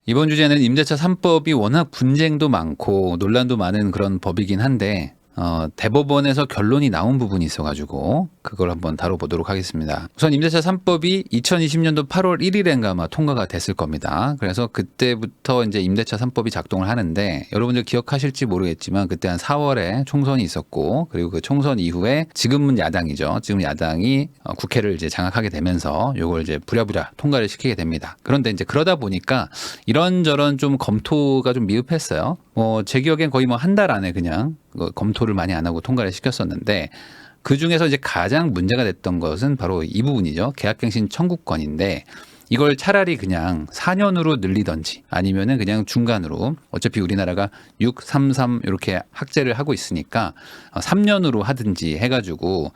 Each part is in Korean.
이번 주제는 임대차 3법이 워낙 분쟁도 많고 논란도 많은 그런 법이긴 한데 대법원에서 결론이 나온 부분이 있어가지고 그걸 한번 다뤄보도록 하겠습니다. 우선 임대차 3법이 2020년도 8월 1일인가 아마 통과가 됐을 겁니다. 그래서 그때부터 이제 임대차 3법이 작동을 하는데 여러분들 기억하실지 모르겠지만 그때 한 4월에 총선이 있었고 그리고 그 총선 이후에 지금은 야당이죠. 지금 야당이 국회를 이제 장악하게 되면서 이걸 이제 부랴부랴 통과를 시키게 됩니다. 그런데 이제 그러다 보니까 이런저런 좀 검토가 좀 미흡했어요. 제 기억엔 거의 뭐 한 달 안에 그냥 검토를 많이 안 하고 통과를 시켰었는데 그 중에서 이제 가장 문제가 됐던 것은 바로 이 부분이죠. 계약갱신 청구권인데 이걸 차라리 그냥 4년으로 늘리던지 아니면은 그냥 중간으로 어차피 우리나라가 6, 3, 3 이렇게 학제를 하고 있으니까 3년으로 하든지 해가지고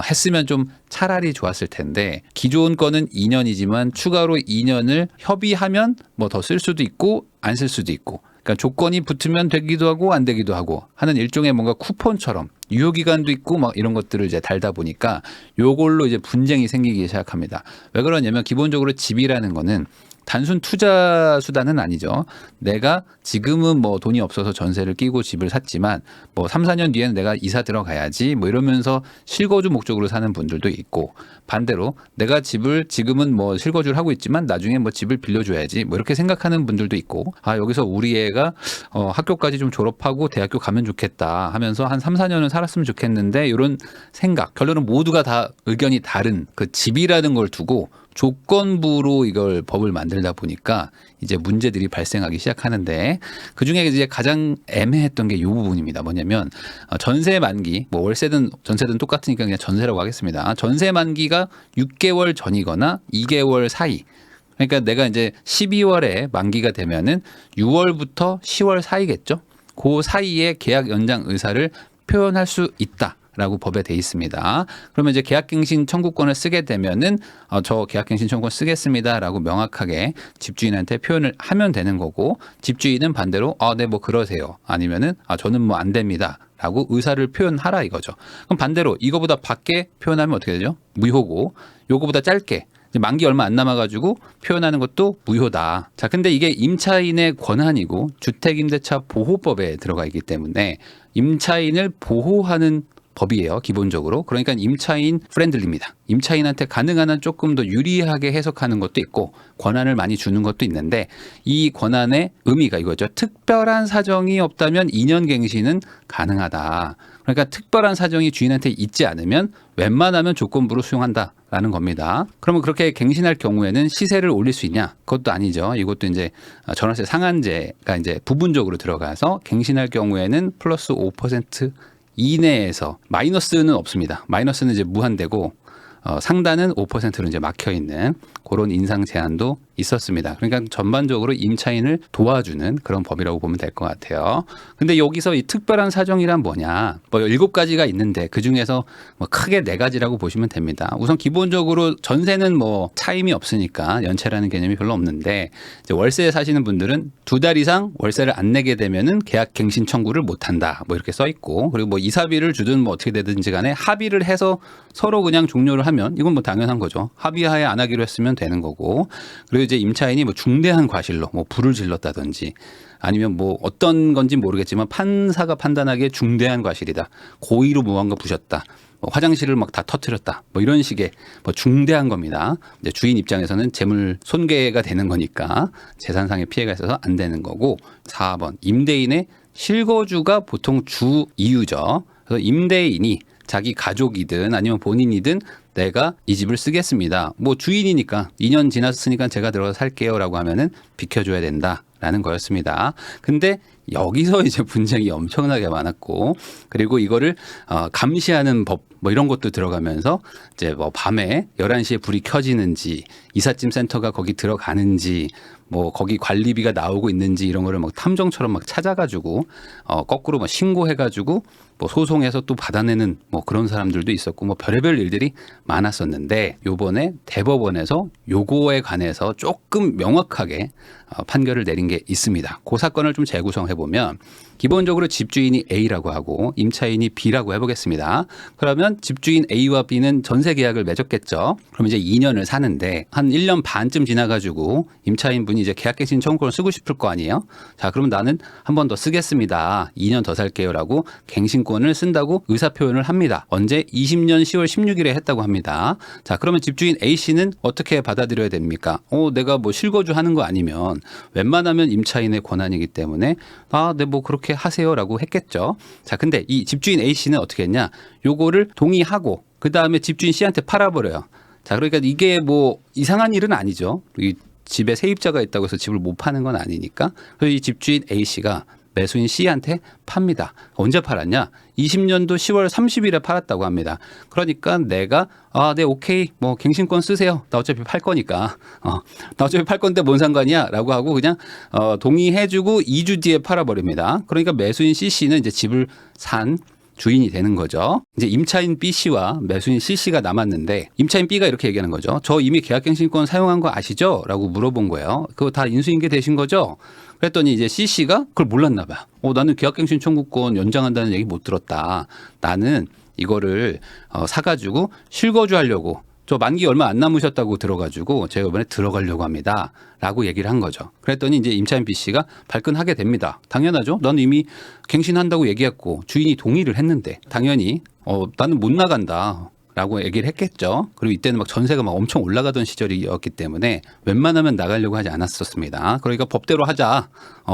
했으면 좀 차라리 좋았을 텐데 기존 거는 2년이지만 추가로 2년을 협의하면 뭐 더 쓸 수도 있고 안 쓸 수도 있고 그러니까 조건이 붙으면 되기도 하고 안 되기도 하고 하는 일종의 뭔가 쿠폰처럼 유효기간도 있고 막 이런 것들을 이제 달다 보니까 요걸로 이제 분쟁이 생기기 시작합니다. 왜 그러냐면 기본적으로 집이라는 거는 단순 투자 수단은 아니죠. 내가 지금은 뭐 돈이 없어서 전세를 끼고 집을 샀지만 뭐 3, 4년 뒤에는 내가 이사 들어가야지 뭐 이러면서 실거주 목적으로 사는 분들도 있고 반대로 내가 집을 지금은 뭐 실거주를 하고 있지만 나중에 뭐 집을 빌려줘야지 뭐 이렇게 생각하는 분들도 있고 여기서 우리 애가 학교까지 좀 졸업하고 대학교 가면 좋겠다 하면서 한 3, 4년은 살았으면 좋겠는데 이런 생각 결론은 모두가 다 의견이 다른 그 집이라는 걸 두고 조건부로 이걸 법을 만들다 보니까 이제 문제들이 발생하기 시작하는데 그중에 이제 가장 애매했던 게 이 부분입니다. 뭐냐면 전세 만기 뭐 월세든 전세든 똑같으니까 그냥 전세라고 하겠습니다. 전세 만기가 6개월 전이거나 2개월 사이 그러니까 내가 이제 12월에 만기가 되면은 6월부터 10월 사이겠죠. 그 사이에 계약 연장 의사를 표현할 수 있다. 라고 법에 돼 있습니다. 그러면 이제 계약갱신 청구권을 쓰게 되면은 저 계약갱신 청구권 쓰겠습니다라고 명확하게 집주인한테 표현을 하면 되는 거고 집주인은 반대로 네 뭐 그러세요. 아니면은 저는 뭐 안 됩니다라고 의사를 표현하라 이거죠. 그럼 반대로 이거보다 밖에 표현하면 어떻게 되죠? 무효고 요거보다 짧게 만기 얼마 안 남아가지고 표현하는 것도 무효다. 자, 근데 이게 임차인의 권한이고 주택임대차 보호법에 들어가 있기 때문에 임차인을 보호하는 법이에요. 기본적으로. 그러니까 임차인 프렌들리입니다. 임차인한테 가능한 한 조금 더 유리하게 해석하는 것도 있고 권한을 많이 주는 것도 있는데 이 권한의 의미가 이거죠. 특별한 사정이 없다면 2년 갱신은 가능하다. 그러니까 특별한 사정이 주인한테 있지 않으면 웬만하면 조건부로 수용한다라는 겁니다. 그러면 그렇게 갱신할 경우에는 시세를 올릴 수 있냐? 그것도 아니죠. 이것도 이제 전월세 상한제가 이제 부분적으로 들어가서 갱신할 경우에는 플러스 5% 이내에서 마이너스는 없습니다. 마이너스는 이제 무한대고 상단은 5%로 이제 막혀 있는 그런 인상 제한도 있었습니다. 그러니까 전반적으로 임차인을 도와주는 그런 법이라고 보면 될 것 같아요. 근데 여기서 이 특별한 사정이란 뭐냐? 뭐 7가지가 있는데 그 중에서 뭐 크게 4가지라고 보시면 됩니다. 우선 기본적으로 전세는 뭐 차임이 없으니까 연체라는 개념이 별로 없는데 이제 월세에 사시는 분들은 2달 이상 월세를 안 내게 되면은 계약 갱신 청구를 못 한다. 뭐 이렇게 써 있고 그리고 뭐 이사비를 주든 뭐 어떻게 되든지 간에 합의를 해서 서로 그냥 종료를 하면 이건 뭐 당연한 거죠. 합의하에 안 하기로 했으면 되는 거고 그리고 이제 임차인이 뭐 중대한 과실로 뭐 불을 질렀다든지 아니면 뭐 어떤 건지 모르겠지만 판사가 판단하기에 중대한 과실이다. 고의로 무언가 부셨다. 뭐 화장실을 막 다 터뜨렸다. 뭐 이런 식의 뭐 중대한 겁니다. 이제 주인 입장에서는 재물 손괴가 되는 거니까 재산상의 피해가 있어서 안 되는 거고 4번 임대인의 실거주가 보통 주 이유죠. 그래서 임대인이 자기 가족이든 아니면 본인이든 내가 이 집을 쓰겠습니다. 뭐 주인이니까 2년 지났으니까 제가 들어가서 살게요라고 하면은 비켜줘야 된다라는 거였습니다. 근데 여기서 이제 분쟁이 엄청나게 많았고 그리고 이거를 감시하는 법 뭐 이런 것도 들어가면서 이제 뭐 밤에 11시에 불이 켜지는지 이삿짐 센터가 거기 들어가는지 뭐 거기 관리비가 나오고 있는지 이런 거를 막 탐정처럼 막 찾아가지고 거꾸로 막 신고해가지고 뭐 소송해서 또 받아내는 뭐 그런 사람들도 있었고 뭐 별의별 일들이 많았었는데 요번에 대법원에서 요거에 관해서 조금 명확하게 판결을 내린 게 있습니다. 그 사건을 좀 재구성해 보면 기본적으로 집주인이 A라고 하고 임차인이 B라고 해보겠습니다. 그러면 집주인 A와 B는 전세 계약을 맺었겠죠. 그럼 이제 2년을 사는데 한 1년 반쯤 지나가지고 임차인분이 이제 계약갱신 청구권을 쓰고 싶을 거 아니에요. 자, 그러면 나는 한 번 더 쓰겠습니다. 2년 더 살게요라고 갱신권을 쓴다고 의사표현을 합니다. 언제? 20년 10월 16일에 했다고 합니다. 자, 그러면 집주인 A씨는 어떻게 받아들여야 됩니까? 내가 뭐 실거주 하는 거 아니면 웬만하면 임차인의 권한이기 때문에 네, 뭐 그렇게 하세요라고 했겠죠. 자, 근데 이 집주인 A씨는 어떻게 했냐? 요거를 동의하고 그 다음에 집주인 C한테 팔아버려요. 자, 그러니까 이게 뭐 이상한 일은 아니죠. 이 집에 세입자가 있다고 해서 집을 못 파는 건 아니니까. 그래서 이 집주인 A씨가 매수인 C한테 팝니다. 언제 팔았냐? 20년도 10월 30일에 팔았다고 합니다. 그러니까 내가 네, 오케이, 뭐 갱신권 쓰세요. 나 어차피 팔 거니까. 나 어차피 팔 건데 뭔 상관이야?라고 하고 그냥 동의해주고 2주 뒤에 팔아버립니다. 그러니까 매수인 C씨는 이제 집을 산 주인이 되는 거죠. 이제 임차인 B씨와 매수인 C씨가 남았는데 임차인 B가 이렇게 얘기하는 거죠. 저 이미 계약갱신권 사용한 거 아시죠? 라고 물어본 거예요. 그거 다 인수인계 되신 거죠? 그랬더니 이제 C씨가 그걸 몰랐나 봐요. 나는 계약갱신 청구권 연장한다는 얘기 못 들었다. 나는 이거를 사가지고 실거주하려고 저 만기 얼마 안 남으셨다고 들어가지고 제가 이번에 들어가려고 합니다. 라고 얘기를 한 거죠. 그랬더니 이제 임차인 B씨가 발끈하게 됩니다. 당연하죠. 난 이미 갱신한다고 얘기했고 주인이 동의를 했는데 당연히 나는 못 나간다. 라고 얘기를 했겠죠. 그리고 이때는 막 전세가 막 엄청 올라가던 시절이었기 때문에 웬만하면 나가려고 하지 않았었습니다. 그러니까 법대로 하자.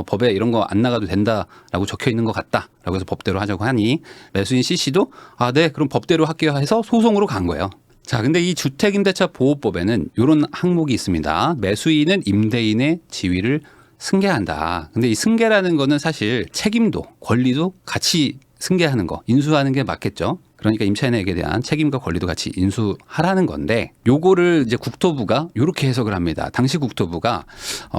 법에 이런 거 안 나가도 된다라고 적혀 있는 것 같다. 라고 해서 법대로 하자고 하니 매수인 C씨도 네, 그럼 법대로 할게요 해서 소송으로 간 거예요. 자, 근데 이 주택임대차 보호법에는 이런 항목이 있습니다. 매수인은 임대인의 지위를 승계한다. 근데 이 승계라는 거는 사실 책임도 권리도 같이 승계하는 거, 인수하는 게 맞겠죠. 그러니까 임차인에게 대한 책임과 권리도 같이 인수하라는 건데 요거를 이제 국토부가 이렇게 해석을 합니다. 당시 국토부가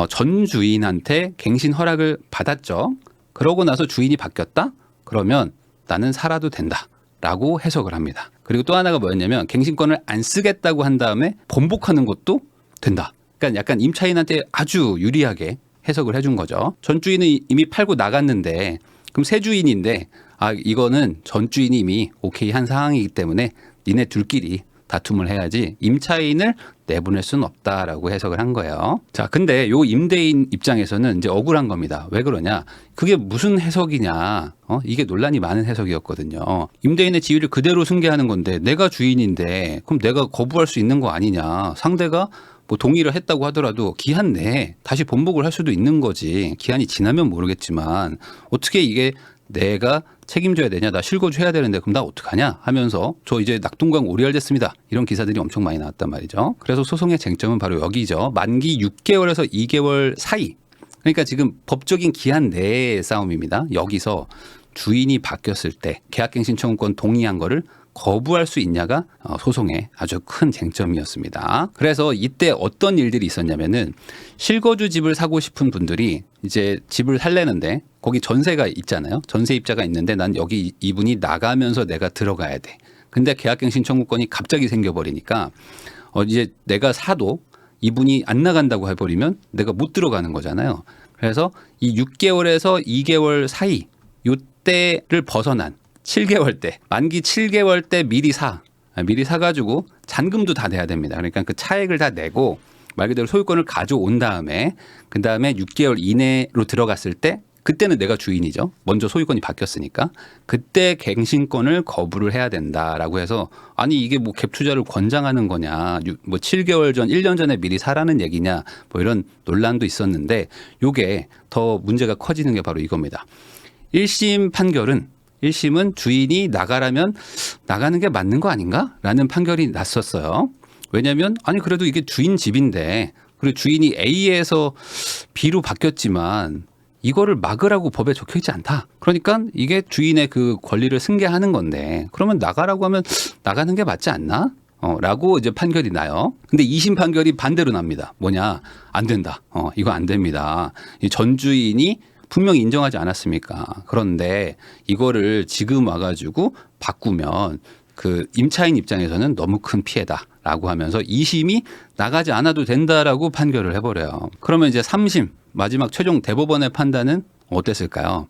전 주인한테 갱신 허락을 받았죠. 그러고 나서 주인이 바뀌었다? 그러면 나는 살아도 된다. 라고 해석을 합니다. 그리고 또 하나가 뭐였냐면 갱신권을 안 쓰겠다고 한 다음에 번복하는 것도 된다. 그러니까 약간 임차인한테 아주 유리하게 해석을 해준 거죠. 전 주인은 이미 팔고 나갔는데 그럼 새 주인인데 이거는 전 주인이 이미 오케이 한 상황이기 때문에 니네 둘끼리 다툼을 해야지 임차인을 내보낼 수는 없다라고 해석을 한 거예요. 자, 근데 요 임대인 입장에서는 이제 억울한 겁니다. 왜 그러냐? 그게 무슨 해석이냐? 이게 논란이 많은 해석이었거든요. 임대인의 지위를 그대로 승계하는 건데 내가 주인인데 그럼 내가 거부할 수 있는 거 아니냐? 상대가 뭐 동의를 했다고 하더라도 기한 내에 다시 번복을 할 수도 있는 거지. 기한이 지나면 모르겠지만 어떻게 이게 내가 책임져야 되냐? 나 실거주 해야 되는데 그럼 나 어떡하냐? 하면서 저 이제 낙동강 오리알 됐습니다. 이런 기사들이 엄청 많이 나왔단 말이죠. 그래서 소송의 쟁점은 바로 여기죠. 만기 6개월에서 2개월 사이. 그러니까 지금 법적인 기한 내의 싸움입니다. 여기서 주인이 바뀌었을 때 계약갱신 청구권 동의한 거를 거부할 수 있냐가 소송의 아주 큰 쟁점이었습니다. 그래서 이때 어떤 일들이 있었냐면은 실거주 집을 사고 싶은 분들이 이제 집을 살려는데 거기 전세가 있잖아요. 전세입자가 있는데 난 여기 이분이 나가면서 내가 들어가야 돼. 근데 계약갱신 청구권이 갑자기 생겨버리니까 이제 내가 사도 이분이 안 나간다고 해버리면 내가 못 들어가는 거잖아요. 그래서 이 6개월에서 2개월 사이 요때를 벗어난 7개월 때, 만기 7개월 때 미리 사가지고 잔금도 다 내야 됩니다. 그러니까 그 차액을 다 내고 말 그대로 소유권을 가져온 다음에 그 다음에 6개월 이내로 들어갔을 때 그때는 내가 주인이죠. 먼저 소유권이 바뀌었으니까 그때 갱신권을 거부를 해야 된다라고 해서 아니 이게 뭐 갭 투자를 권장하는 거냐, 뭐 7개월 전, 1년 전에 미리 사라는 얘기냐, 뭐 이런 논란도 있었는데 요게 더 문제가 커지는 게 바로 이겁니다. 1심 판결은 1심은 주인이 나가라면 나가는 게 맞는 거 아닌가? 라는 판결이 났었어요. 왜냐하면 아니 그래도 이게 주인 집인데 그리고 주인이 A에서 B로 바뀌었지만 이거를 막으라고 법에 적혀 있지 않다. 그러니까 이게 주인의 그 권리를 승계하는 건데 그러면 나가라고 하면 나가는 게 맞지 않나? 라고 이제 판결이 나요. 근데 2심 판결이 반대로 납니다. 뭐냐? 안 된다. 이거 안 됩니다. 이 전 주인이 분명히 인정하지 않았습니까? 그런데 이거를 지금 와가지고 바꾸면 그 임차인 입장에서는 너무 큰 피해다라고 하면서 2심이 나가지 않아도 된다라고 판결을 해버려요. 그러면 이제 3심 마지막 최종 대법원의 판단은 어땠을까요?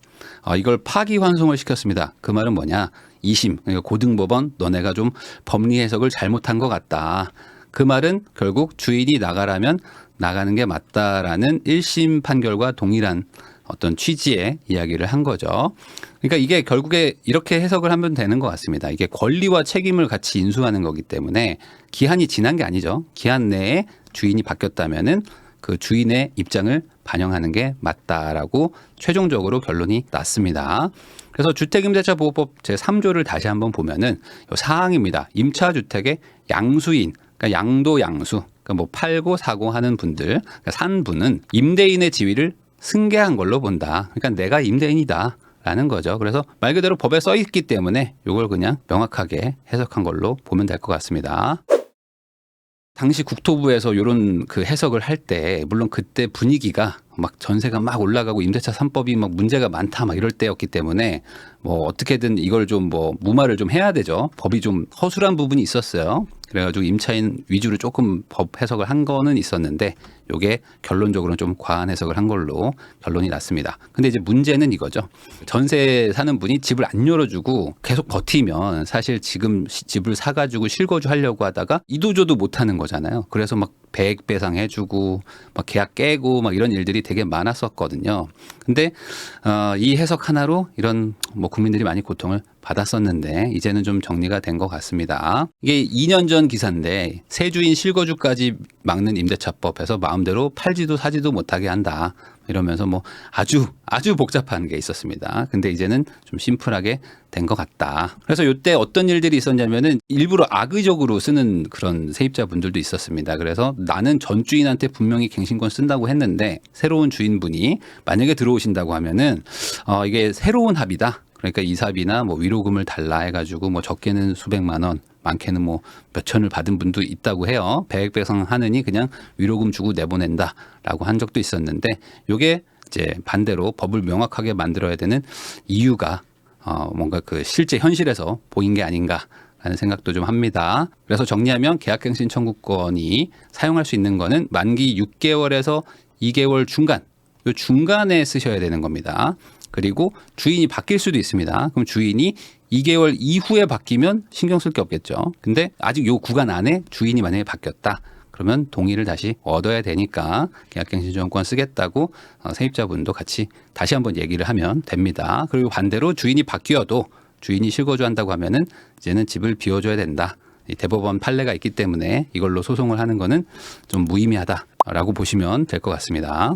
이걸 파기환송을 시켰습니다. 그 말은 뭐냐? 2심, 그러니까 고등법원 너네가 좀 법리 해석을 잘못한 것 같다. 그 말은 결국 주인이 나가라면 나가는 게 맞다라는 1심 판결과 동일한 어떤 취지의 이야기를 한 거죠. 그러니까 이게 결국에 이렇게 해석을 하면 되는 것 같습니다. 이게 권리와 책임을 같이 인수하는 거기 때문에 기한이 지난 게 아니죠. 기한 내에 주인이 바뀌었다면은 그 주인의 입장을 반영하는 게 맞다라고 최종적으로 결론이 났습니다. 그래서 주택임대차보호법 제3조를 다시 한번 보면은 요 사항입니다. 임차주택의 양수인, 그러니까 양도 양수, 그러니까 뭐 팔고 사고 하는 분들, 그러니까 산 분은 임대인의 지위를 승계한 걸로 본다. 그러니까 내가 임대인이다라는 거죠. 그래서 말 그대로 법에 써 있기 때문에 이걸 그냥 명확하게 해석한 걸로 보면 될 것 같습니다. 당시 국토부에서 이런 그 해석을 할 때 물론 그때 분위기가 막 전세가 막 올라가고 임대차 3법이 막 문제가 많다 막 이럴 때였기 때문에 뭐 어떻게든 이걸 좀 뭐 무마를 좀 해야 되죠. 법이 좀 허술한 부분이 있었어요. 그래가지고 임차인 위주로 조금 법 해석을 한 거는 있었는데 이게 결론적으로는 좀 과한 해석을 한 걸로 결론이 났습니다. 근데 이제 문제는 이거죠. 전세 사는 분이 집을 안 열어주고 계속 버티면 사실 지금 집을 사가지고 실거주 하려고 하다가 이도저도 못하는 거잖아요. 그래서 막 배액 배상해주고 막 계약 깨고 막 이런 일들이 되게 많았었거든요. 근데 이 해석 하나로 이런 뭐 국민들이 많이 고통을 받았었는데 이제는 좀 정리가 된 것 같습니다. 이게 2년 전 기사인데 세주인 실거주까지 막는 임대차법에서 마음대로 팔지도 사지도 못하게 한다. 이러면서 뭐 아주 복잡한 게 있었습니다. 근데 이제는 좀 심플하게 된 것 같다. 그래서 이때 어떤 일들이 있었냐면은 일부러 악의적으로 쓰는 그런 세입자분들도 있었습니다. 그래서 나는 전 주인한테 분명히 갱신권 쓴다고 했는데 새로운 주인분이 만약에 들어오신다고 하면은 이게 새로운 합의다. 그러니까 이삽이나 뭐 위로금을 달라 해가지고 뭐 적게는 수백만 원, 많게는 뭐 몇천을 받은 분도 있다고 해요. 배액 배상하느니 그냥 위로금 주고 내보낸다라고 한 적도 있었는데 이게 이제 반대로 법을 명확하게 만들어야 되는 이유가 뭔가 그 실제 현실에서 보인 게 아닌가라는 생각도 좀 합니다. 그래서 정리하면 계약갱신 청구권이 사용할 수 있는 거는 만기 6개월에서 2개월 중간, 이 중간에 쓰셔야 되는 겁니다. 그리고 주인이 바뀔 수도 있습니다. 그럼 주인이 2개월 이후에 바뀌면 신경 쓸 게 없겠죠. 근데 아직 요 구간 안에 주인이 만약에 바뀌었다. 그러면 동의를 다시 얻어야 되니까 계약갱신청구권 쓰겠다고 세입자분도 같이 다시 한번 얘기를 하면 됩니다. 그리고 반대로 주인이 바뀌어도 주인이 실거주한다고 하면은 이제는 집을 비워줘야 된다. 대법원 판례가 있기 때문에 이걸로 소송을 하는 거는 좀 무의미하다라고 보시면 될 것 같습니다.